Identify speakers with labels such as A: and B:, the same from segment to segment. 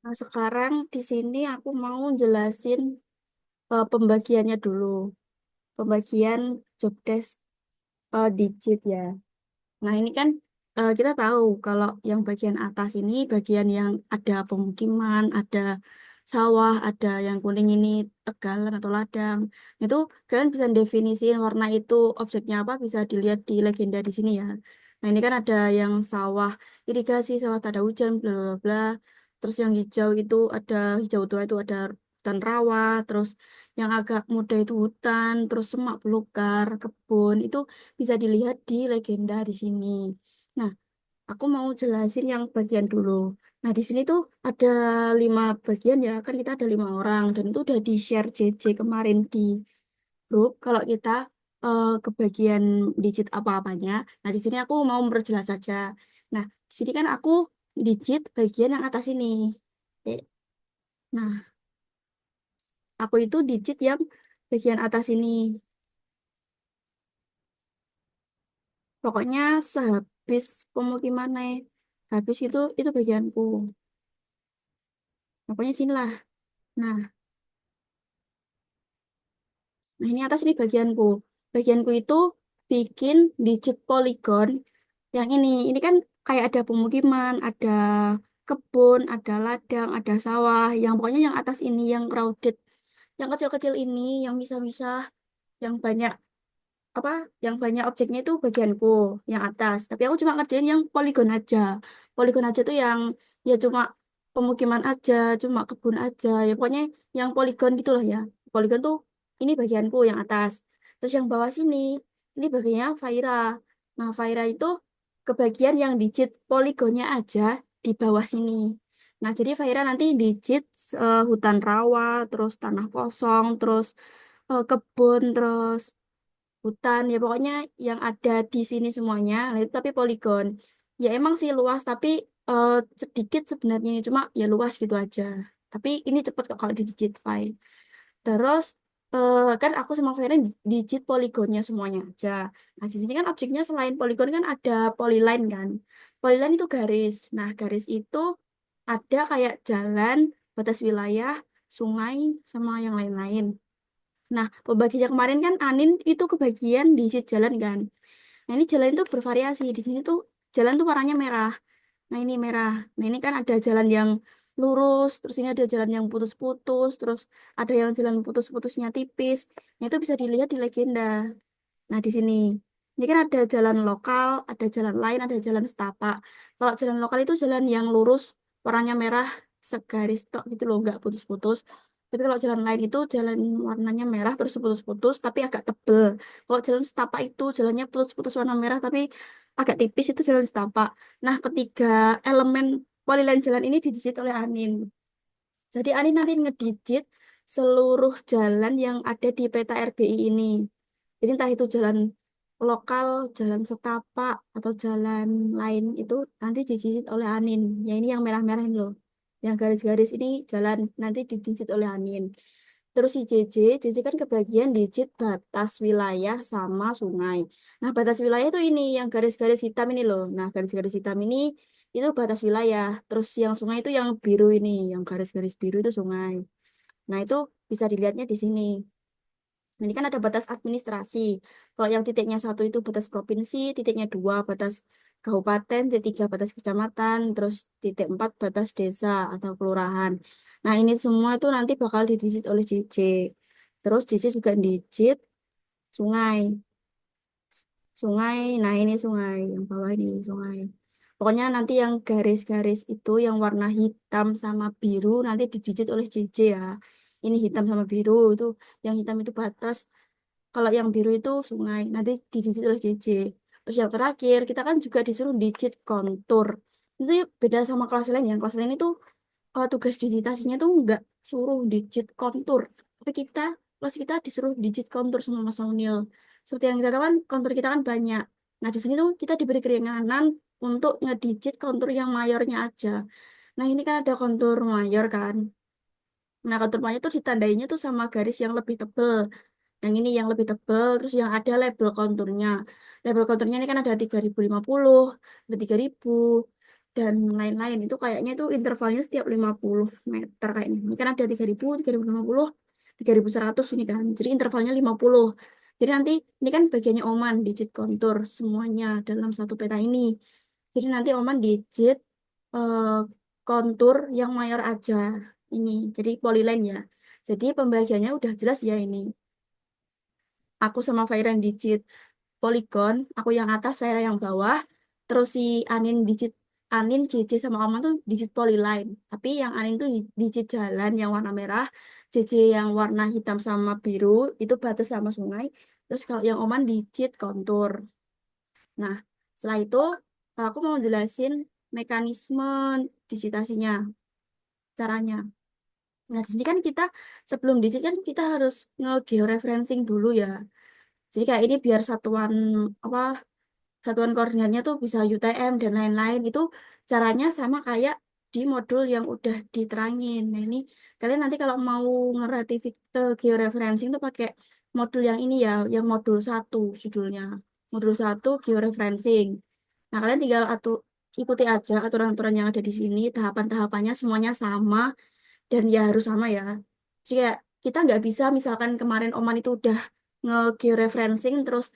A: Nah, sekarang di sini aku mau jelasin pembagiannya dulu. Pembagian job desk digit ya. Nah, ini kan kita tahu kalau yang bagian atas ini bagian yang ada pemukiman, ada sawah, ada yang kuning ini tegalan atau ladang. Itu kalian bisa definisiin warna itu objeknya apa bisa dilihat di legenda di sini ya. Nah, ini kan ada yang sawah irigasi, sawah tak ada hujan, bla bla bla. Terus yang hijau itu ada hijau tua itu ada hutan rawa, terus yang agak muda itu hutan, terus semak belukar, kebun itu bisa dilihat di legenda di sini. Nah, aku mau jelasin yang bagian dulu. Nah, di sini tuh ada 5 bagian ya, kan kita ada 5 orang dan itu udah di share JJ kemarin di grup. Kalau kita ke bagian digit apa-apanya. Nah, di sini aku mau memperjelas saja. Nah, di sini kan aku digit bagian yang atas ini. Eh, Nah, aku itu digit yang bagian atas ini. Pokoknya sehabis pemukiman naik, habis itu bagianku. Pokoknya sini lah. Nah, nah ini atas ini bagianku. Bagianku itu bikin digit poligon. Yang ini. Ini kan kayak ada pemukiman, ada kebun, ada ladang, ada sawah. Yang pokoknya yang atas ini yang crowded. Yang kecil-kecil ini, yang misah-misah, yang banyak apa yang banyak objeknya itu bagianku yang atas tapi aku cuma ngerjain yang poligon aja. Poligon aja tuh yang ya cuma pemukiman aja, cuma kebun aja, ya pokoknya yang poligon gitulah ya. Poligon tuh ini bagianku yang atas, terus yang bawah sini ini bagiannya Faira. Nah, Faira itu kebagian yang digit poligonnya aja di bawah sini. Nah, jadi Faira nanti digit hutan rawa, terus tanah kosong, terus kebun, terus hutan ya pokoknya yang ada di sini semuanya. Nah, itu tapi poligon ya emang sih luas tapi eh, sedikit sebenarnya ini cuma ya luas gitu aja, tapi ini cepet kok kalau di digit file. Terus kan aku sama Feren digit poligonnya semuanya aja. Nah, di sini kan objeknya selain poligon kan ada polyline kan. Polyline itu garis. Nah, garis itu ada kayak jalan, batas wilayah, sungai, sama yang lain-lain. Nah, pembagian kemarin kan Anin itu kebagian di sisi jalan kan. Nah, ini jalan itu bervariasi. Di sini tuh jalan tuh warnanya merah. Nah, ini merah. Nah, ini kan ada jalan yang lurus, terus ini ada jalan yang putus-putus, terus ada yang jalan putus-putusnya tipis. Nah, itu bisa dilihat di legenda. Nah, di sini. Ini kan ada jalan lokal, ada jalan lain, ada jalan setapak. Kalau jalan lokal itu jalan yang lurus, warnanya merah, segaris tok gitu loh, nggak putus-putus. Tapi kalau jalan lain itu jalan warnanya merah terus putus-putus, tapi agak tebel. Kalau jalan setapak itu jalannya putus-putus warna merah, tapi agak tipis itu jalan setapak. Nah, ketiga elemen polyline jalan ini didigit oleh Anin. Jadi Anin nanti ngedidit seluruh jalan yang ada di peta RBI ini. Jadi entah itu jalan lokal, jalan setapak, atau jalan lain itu nanti dididit oleh Anin. Ya ini yang merah-merah ini loh. Yang garis-garis ini jalan nanti dididit oleh Anin. Terus si JJ kan kebagian digit batas wilayah sama sungai. Nah, batas wilayah itu ini yang garis-garis hitam ini loh. Nah, garis-garis hitam ini itu batas wilayah. Terus yang sungai itu yang biru ini, yang garis-garis biru itu sungai. Nah, itu bisa dilihatnya di sini. Nah, ini kan ada batas administrasi. Kalau yang titiknya satu itu batas provinsi, titiknya dua batas kabupaten, titik tiga batas kecamatan, terus titik empat batas desa atau kelurahan. Nah, ini semua itu nanti bakal didigit oleh JJ. Terus JJ juga digit sungai. Sungai, nah ini sungai, yang bawah ini sungai. Pokoknya nanti yang garis-garis itu yang warna hitam sama biru nanti didigit oleh JJ ya. Ini hitam sama biru itu, yang hitam itu batas, kalau yang biru itu sungai, nanti digigit oleh JJ. Terus yang terakhir, kita kan juga disuruh digit kontur. Itu ya beda sama kelas lain ya. Kelas lain itu tugas digitasinya tuh nggak suruh digit kontur. Tapi kelas kita disuruh digit kontur sama Mas Saunil. Seperti yang kita tahu kan, kontur kita kan banyak. Nah, di sini tuh kita diberi keringanan untuk ngedigit kontur yang mayornya aja. Nah, ini kan ada kontur mayor kan. Nah, kontur mayor tuh ditandainya tuh sama garis yang lebih tebel. Yang ini yang lebih tebal, terus yang ada label konturnya. Label konturnya ini kan ada 3050, ada 3000. dan lain-lain. Itu kayaknya itu intervalnya setiap 50 meter kayaknya. Ini kan ada 3000, 3050, 3100 ini kan. Jadi intervalnya 50. Jadi nanti ini kan bagiannya Oman, digit kontur semuanya dalam satu peta ini. Jadi nanti Oman digit eh, kontur yang mayor aja ini. Jadi polyline ya. Jadi pembagiannya udah jelas ya ini. Aku sama Fairan digit poligon, aku yang atas, Vera yang bawah. Terus si Anin, JJ sama Oman tuh digit polyline. Tapi yang Anin tuh digit jalan yang warna merah, JJ yang warna hitam sama biru, itu batas sama sungai. Terus kalau yang Oman digit kontur. Nah, setelah itu aku mau jelasin mekanisme digitasinya, caranya. Nah, di sini kan kita sebelum digit kan kita harus nge-georeferencing dulu ya. Jadi kayak ini biar apa satuan koordinatnya tuh bisa UTM dan lain-lain. Itu caranya sama kayak di modul yang udah diterangin. Nah, ini kalian nanti kalau mau georeferencing tuh pakai modul yang ini ya, yang modul satu judulnya. Modul satu georeferencing. Nah, kalian tinggal ikuti aja aturan-aturan yang ada di sini, tahapan-tahapannya semuanya sama dan ya harus sama ya. Jadi kayak kita nggak bisa misalkan kemarin Oman itu udah nge-georeferencing terus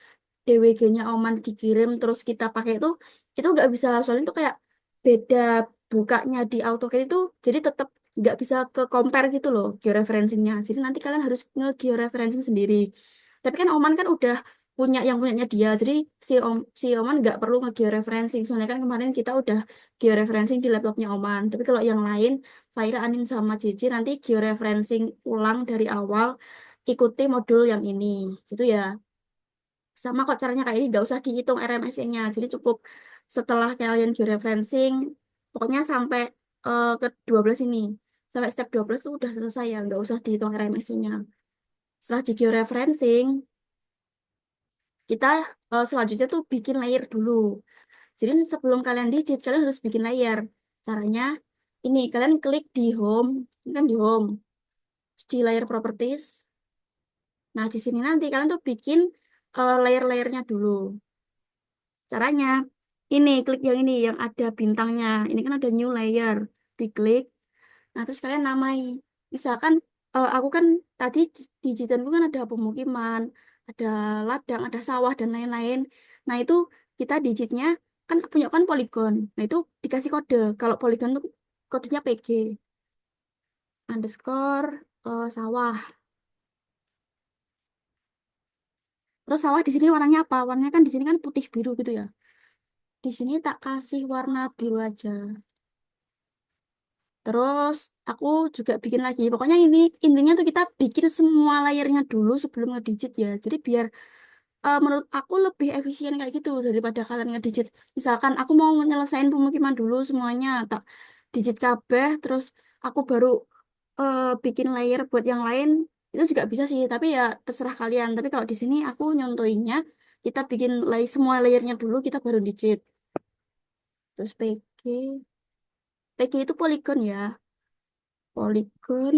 A: DWG-nya Oman dikirim terus kita pakai itu nggak bisa soalnya itu kayak beda bukanya di AutoCAD itu jadi tetap nggak bisa ke compare gitu loh georeferencingnya. Jadi nanti kalian harus nge-georeferencing sendiri. Tapi kan Oman kan udah punya yang punyanya dia. Jadi si Oman nggak perlu nge-georeferencing. Soalnya kan kemarin kita udah georeferencing di laptopnya Oman. Tapi kalau yang lain Faira, Anin, sama Cici nanti georeferencing ulang dari awal, ikuti modul yang ini, gitu ya. Sama kok caranya kayak ini, nggak usah dihitung RMSE-nya. Jadi cukup setelah kalian georeferencing, pokoknya sampai ke 12 ini. Sampai step 12 itu udah selesai ya, nggak usah dihitung RMSE-nya. Setelah di georeferencing, kita selanjutnya tuh bikin layer dulu. Jadi sebelum kalian digit, kalian harus bikin layer. Caranya, ini kalian klik di home, ini kan di home. Di layer properties. Nah, di sini nanti kalian tuh bikin layer-layernya dulu. Caranya, ini klik yang ini yang ada bintangnya. Ini kan ada new layer. Diklik. Nah, terus kalian namai. Misalkan aku kan tadi di digitanku kan ada pemukiman, ada ladang, ada sawah dan lain-lain. Nah, itu kita digitnya kan punya kan poligon. Nah, itu dikasih kode. Kalau poligon tuh kodenya PG underscore sawah. Terus sawah di sini warnanya apa? Warnanya kan di sini kan putih biru gitu ya. Di sini tak kasih warna biru aja. Terus aku juga bikin lagi. Pokoknya ini intinya tuh kita bikin semua layernya dulu sebelum ngedigit ya. Jadi biar menurut aku lebih efisien kayak gitu daripada kalian ngedigit. Misalkan aku mau nyelesain pemukiman dulu semuanya, tak digit kabeh, terus aku baru bikin layer buat yang lain. Itu juga bisa sih, tapi ya terserah kalian. Tapi kalau di sini aku nyontoinnya kita bikin semua layernya dulu, kita baru digit. Terus PG itu poligon ya. Poligon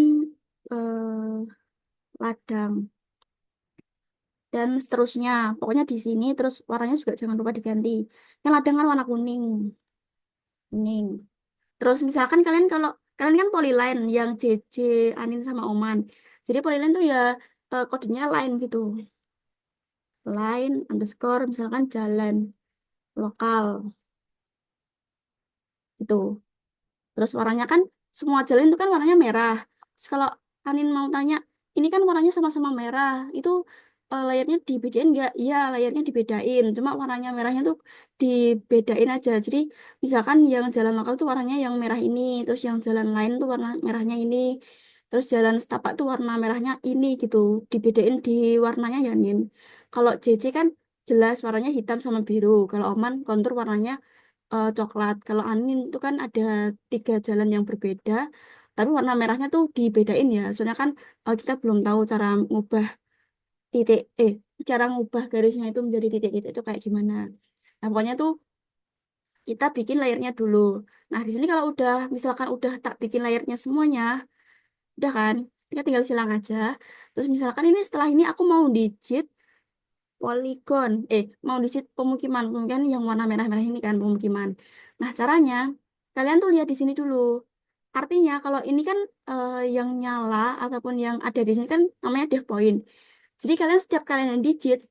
A: ladang dan seterusnya. Pokoknya di sini terus warnanya juga jangan lupa diganti. Yang ladang kan warna kuning, kuning. Terus misalkan kalian kan polyline yang JJ, Anin sama Oman. Jadi polyline tuh ya kodenya line gitu. Line underscore misalkan jalan lokal itu. Terus warnanya kan semua jalan itu kan warnanya merah. Terus kalau Anin mau tanya, ini kan warnanya sama-sama merah. Itu layarnya dibedain nggak? Iya, layarnya dibedain. Cuma warnanya merahnya tuh dibedain aja. Jadi misalkan yang jalan lokal tuh warnanya yang merah ini, terus yang jalan lain tuh warna merahnya ini. Terus jalan setapak tuh warna merahnya ini gitu. Dibedain di warnanya ya, Nin. Kalau JJ kan jelas warnanya hitam sama biru. Kalau Oman kontur warnanya coklat. Kalau angin itu kan ada 3 jalan yang berbeda, tapi warna merahnya tuh dibedain ya. Soalnya kan kita belum tahu titik, cara ngubah garisnya itu menjadi titik-titik itu kayak gimana. Nah, pokoknya tuh kita bikin layernya dulu. Nah, di sini kalau misalkan udah tak bikin layernya semuanya, udah kan, kita tinggal silang aja. Terus misalkan ini setelah ini aku mau digit poligon, mau digit pemukiman yang warna merah-merah ini kan pemukiman. Nah, caranya kalian tuh lihat di sini dulu. Artinya kalau ini kan yang nyala ataupun yang ada di sini kan namanya dev point. Jadi kalian setiap kalian digit,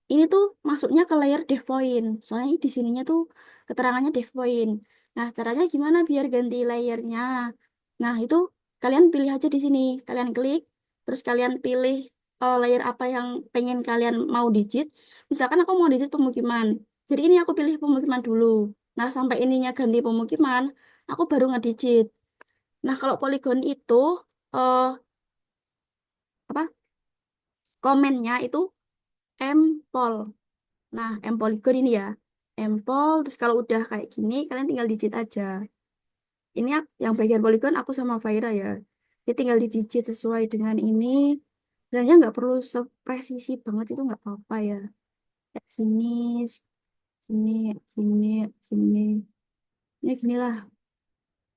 A: ini tuh masuknya ke layer dev point. Soalnya di sininya tuh keterangannya dev point. Nah, caranya gimana biar ganti layernya? Nah, itu kalian pilih aja di sini. Kalian klik, terus kalian pilih layer apa yang pengen kalian mau digit. Misalkan aku mau digit pemukiman. Jadi ini aku pilih pemukiman dulu. Nah, sampai ininya ganti pemukiman, aku baru ngedigit. Nah, kalau poligon itu eh apa? Komennya itu empol. Nah, M polygon ini ya. Empol, terus kalau udah kayak gini, kalian tinggal digit aja. Ini yang bagian polygon aku sama Faira ya. Jadi tinggal digit sesuai dengan ini. Sebenarnya nggak perlu sepresisi banget, itu nggak apa-apa ya. Kayak gini, gini, gini, gini. Ini ginilah,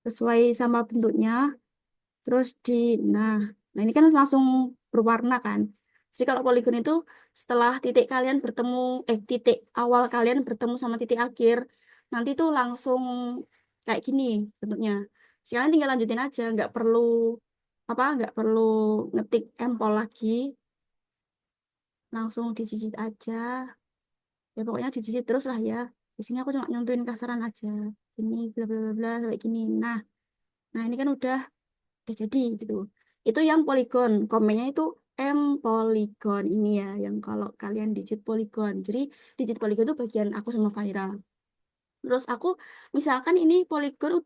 A: sesuai sama bentuknya. Terus nah, nah ini kan langsung berwarna kan. Jadi kalau poligon itu setelah titik kalian bertemu, titik awal kalian bertemu sama titik akhir, nanti tuh langsung kayak gini bentuknya. Jadi kalian tinggal lanjutin aja, nggak perlu ngetik empol lagi, langsung dicicit aja. Ya pokoknya dicicit terus lah ya. Di sini aku cuma nyontoin kasaran aja. Ini bla bla bla bla sampai gini. Nah ini kan udah jadi gitu. Itu yang poligon. Komennya itu M poligon ini ya, yang kalau kalian digit poligon. Jadi digit poligon itu bagian aku sama Faira. Terus aku misalkan ini poligon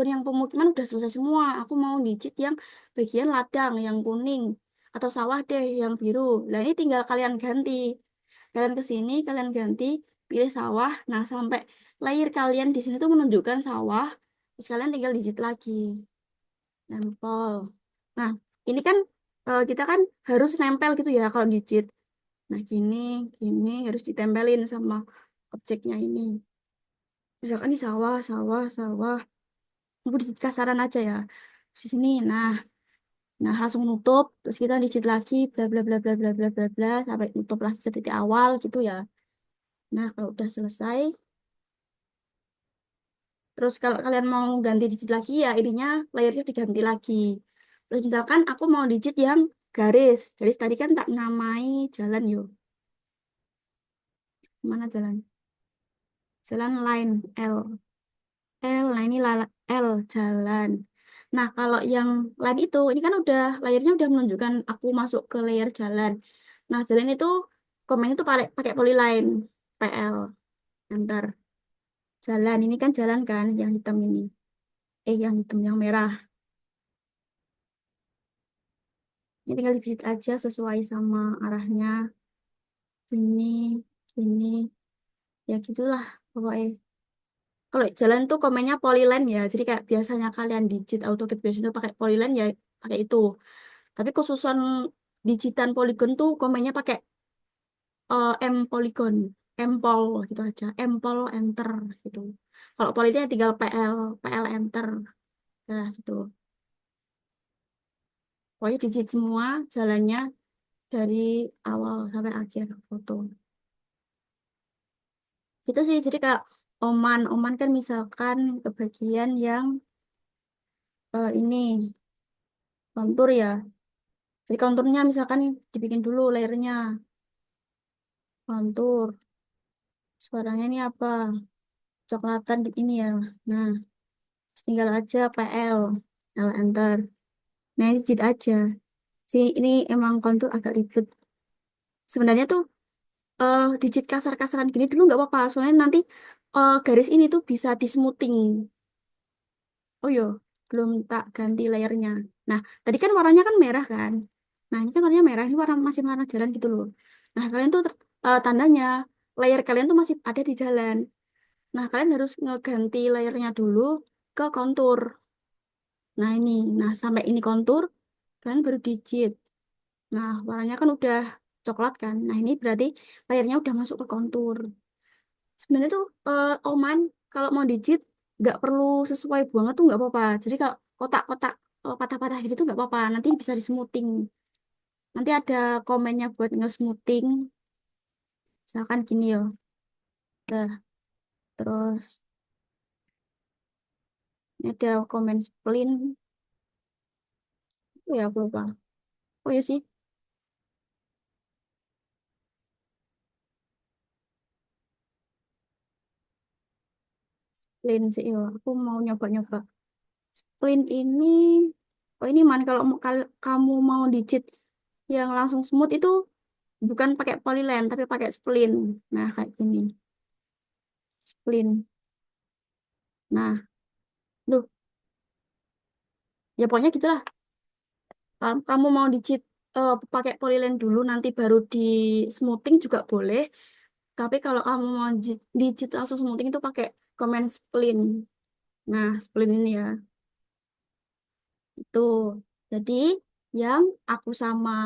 A: yang pemukiman udah selesai semua. Aku mau digit yang bagian ladang yang kuning atau sawah deh yang biru. Nah, ini tinggal kalian ganti. Kalian ke sini, kalian ganti, pilih sawah. Nah, sampai layer kalian di sini tuh menunjukkan sawah. Terus kalian tinggal digit lagi. Nempel. Nah, ini kan kita kan harus nempel gitu ya kalau digit. Nah, gini harus ditempelin sama objeknya ini. Misalkan di sawah, sawah, sawah. Aku digit kasaran aja ya. Di sini, nah langsung nutup. Terus kita digit lagi, bla bla bla bla bla bla bla bla sampai nutup lagi ke titik awal gitu ya. Nah, kalau udah selesai, terus kalau kalian mau ganti digit lagi ya, ininya layernya diganti lagi. Terus misalkan aku mau digit yang garis. Garis tadi kan tak namai jalan yuk. Mana jalan? Jalan line L. Nah ini L jalan. Nah kalau yang line itu, ini kan layernya udah menunjukkan aku masuk ke layer jalan. Nah jalan itu komen itu pakai polyline PL. Enter. Jalan ini kan jalan kan yang hitam ini. Yang hitam yang merah. Ini tinggal di aja sesuai sama arahnya. Ini, ini, ya gitulah pokoknya. Kalau jalan tuh komennya polyline ya. Jadi kayak biasanya kalian digit AutoCAD biasanya tuh pakai polyline ya pakai itu. Tapi khususan digitan polygon tuh komennya pakai M polygon, empol gitu aja. Empol enter gitu. Kalau polyline tinggal PL enter. Nah, gitu. Pokoknya digit semua jalannya dari awal sampai akhir foto. Itu sih jadi kak oman kan misalkan kebagian yang ini kontur ya. Jadi konturnya misalkan dibikin dulu layernya kontur. Suaranya ini apa? Coklatan di ini ya. Nah, tinggal aja PL, enter. Nah, ini cheat aja. Ini emang kontur agak ribet. Sebenarnya tuh digit kasar-kasaran gini dulu nggak apa-apa. Soalnya nanti garis ini tuh bisa di smoothing. Oh yo, belum tak ganti layernya. Nah, tadi kan warnanya kan merah kan. Nah, ini kan warnanya merah. Ini masih warna jalan gitu loh. Nah, kalian tuh tandanya layer kalian tuh masih ada di jalan. Nah, kalian harus ngeganti layernya dulu ke kontur. Nah, nah sampai ini kontur, kalian baru digit. Nah, warnanya kan udah coklat kan. Nah, ini berarti layernya udah masuk ke kontur. Sebenarnya tuh Oman kalau mau digit nggak perlu sesuai banget tuh nggak apa-apa. Jadi kalau kotak-kotak patah-patah gitu tuh nggak apa-apa. Nanti bisa di-smoothing. Nanti ada komennya buat nge-smoothing. Misalkan gini ya. Terus ini ada komen spleen. Oh ya, aku lupa. Oh ya sih, spleen sih. Ya, aku mau nyoba-nyoba. Spleen ini, oh ini man, kalau kamu mau digit yang langsung smooth itu bukan pakai polyline, tapi pakai spleen. Nah, kayak gini, spleen. Nah, duh, ya pokoknya gitulah. Kalau kamu mau digit pakai polyline dulu, nanti baru di smoothing juga boleh. Tapi kalau kamu mau digit langsung smoothing itu pakai comment spleen. Nah, spleen ini ya, itu. Jadi, yang aku sama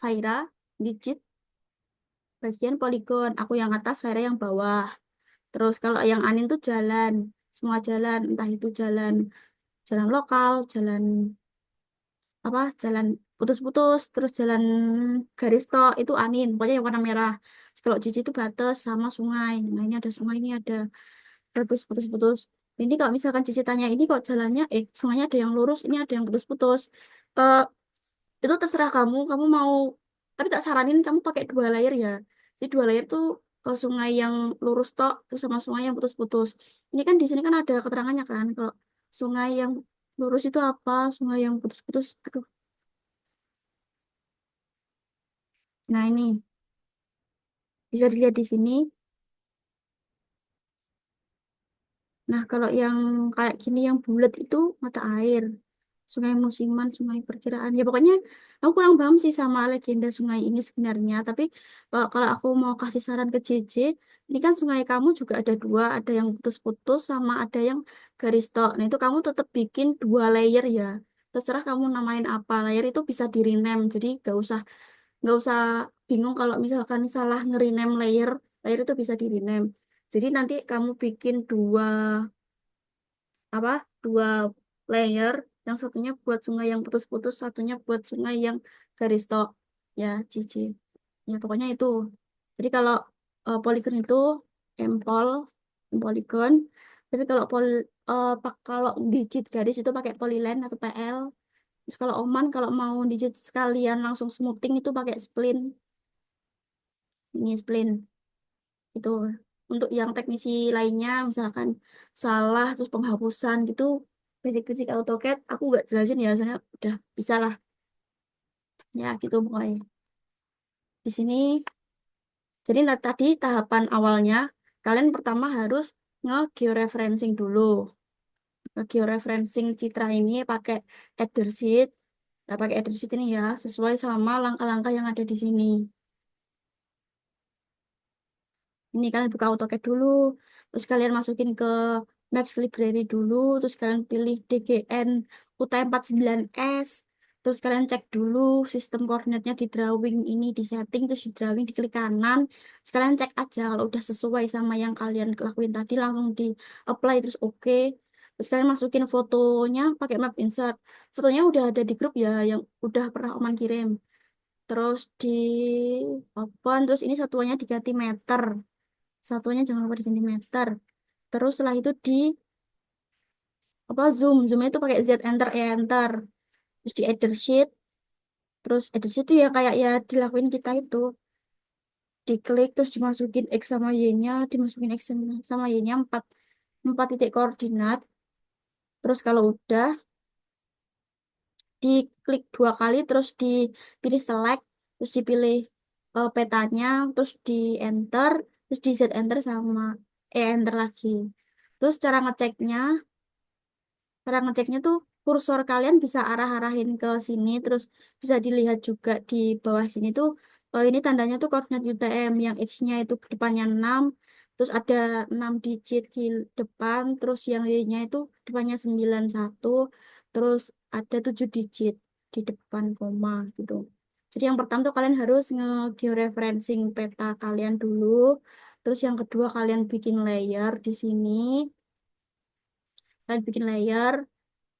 A: Faira digit bagian poligon. Aku yang atas, Faira yang bawah. Terus kalau yang Anin tuh jalan, semua jalan, entah itu jalan jalan lokal, jalan apa, jalan putus-putus, terus jalan garis tok itu Anin, pokoknya yang warna merah. Terus kalau Cici itu batas sama sungai. Nah ini ada sungai, ini ada bagus putus-putus. Ini kalau misalkan Cici tanya ini kok jalannya, sungainya ada yang lurus, ini ada yang putus-putus. Eh, itu terserah kamu, kamu mau, tapi tak saranin kamu pakai dua layer ya. Jadi dua layer tuh sungai yang lurus tok terus sama sungai yang putus-putus. Ini kan di sini kan ada keterangannya kan kalau sungai yang lurus itu apa, sungai yang putus-putus. Aduh. Nah, ini bisa dilihat di sini. Nah, kalau yang kayak gini yang bulat itu mata air. Sungai musiman, sungai perkiraan. Ya pokoknya aku kurang paham sih sama legenda sungai ini sebenarnya. Tapi kalau aku mau kasih saran ke JJ, ini kan sungai kamu juga ada dua, ada yang putus-putus sama ada yang garis tok. Nah itu kamu tetap bikin dua layer ya. Terserah kamu namain apa. Layer itu bisa di rename. Jadi nggak usah bingung kalau misalkan salah nge-rename layer. Layer itu bisa di rename. Jadi nanti kamu bikin apa dua layer, yang satunya buat sungai yang putus-putus, satunya buat sungai yang garis tok ya, Cici. Ya pokoknya itu. Jadi kalau poligon itu empol poligon, tapi kalau digit garis itu pakai polyline atau PL. Terus kalau Oman kalau mau digit sekalian langsung smoothing itu pakai spleen. Ini spleen itu. Untuk yang teknisi lainnya misalkan salah terus penghapusan gitu, basic-basic AutoCAD aku gak jelasin ya, soalnya udah bisa lah ya gitu pokoknya di sini. Jadi tadi tahapan awalnya kalian pertama harus nge-georeferencing dulu, nge-georeferencing citra ini pakai Sheet. Nah, pakai Sheet ini ya sesuai sama langkah-langkah yang ada di sini. Ini kalian buka AutoCAD dulu, terus kalian masukin ke Maps Library dulu, terus kalian pilih DGN UT49S, terus kalian cek dulu sistem koordinatnya di drawing ini, di setting, terus di drawing diklik kanan, terus kalian cek aja kalau udah sesuai sama yang kalian lakuin tadi langsung di apply terus oke. Terus kalian masukin fotonya pakai Map Insert. Fotonya udah ada di grup ya, yang udah pernah Oman kirim. Terus di open, terus ini satuannya diganti meter. Satuannya jangan lupa diganti meter. Terus setelah itu di apa zoom, zoomnya itu pakai Z enter E enter. Terus di Ether sheet, terus Ether sheet itu ya kayak ya dilakuin kita itu, diklik terus dimasukin X sama Y-nya, dimasukin X sama Y-nya empat empat titik koordinat. Terus kalau udah diklik dua kali, terus dipilih select, terus dipilih petanya, terus di enter, terus di Z enter sama E enter lagi. Terus cara ngeceknya tuh kursor kalian bisa arah-arahin ke sini, terus bisa dilihat juga di bawah sini tuh ini tandanya tuh koordinat UTM, yang X-nya itu depannya 6, terus ada 6 digit di depan, terus yang Y-nya itu depannya 91, terus ada 7 digit di depan koma gitu. Jadi yang pertama tuh kalian harus nge-georeferencing peta kalian dulu, terus yang kedua kalian bikin layer di sini, kalian bikin layer.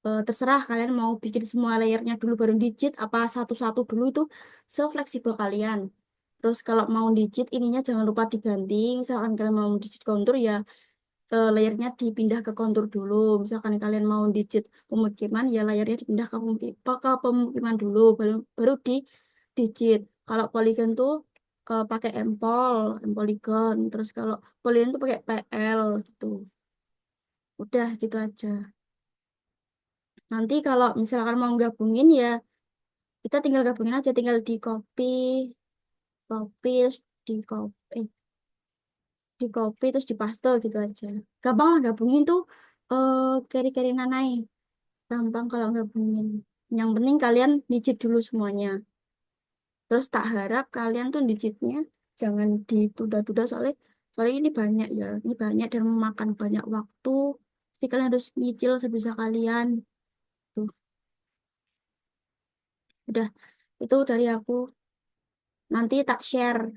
A: Terserah kalian mau bikin semua layernya dulu baru digit apa satu-satu dulu, itu se-fleksibel kalian. Terus kalau mau digit ininya jangan lupa diganti. Misalkan kalian mau digit kontur ya layarnya dipindah ke kontur dulu. Misalkan kalian mau digit pemukiman ya layarnya dipindah ke pemukiman dulu baru baru di digit. Kalau poligon tuh pakai empolygon. Terus kalau polygon tuh pakai PL gitu. Udah gitu aja. Nanti kalau misalkan mau gabungin ya kita tinggal gabungin aja, tinggal di copy, terus di copy, di copy terus di paste gitu aja. Gampang lah gabungin tuh keri-keri nanai. Gampang kalau gabungin. Yang penting kalian digit dulu semuanya. Terus tak harap kalian tuh digitnya jangan ditunda-tunda soalnya soalnya ini banyak ya. Ini banyak dan memakan banyak waktu. Jadi kalian harus nyicil sebisa kalian. Tuh, udah. Itu dari aku. Nanti tak share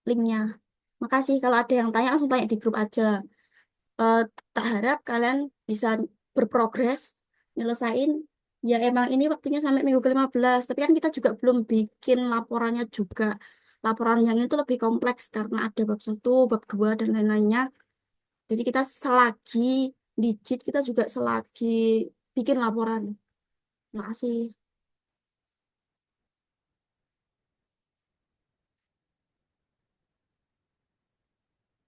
A: linknya. Makasih kalau ada yang tanya langsung tanya di grup aja. Eh, tak harap kalian bisa berprogres nyelesain. Ya emang ini waktunya sampai minggu ke-15. Tapi kan kita juga belum bikin laporannya juga. Laporan yang itu lebih kompleks karena ada bab satu, bab 2 dan lain-lainnya. Jadi kita selagi digit, kita juga selagi bikin laporan. Makasih.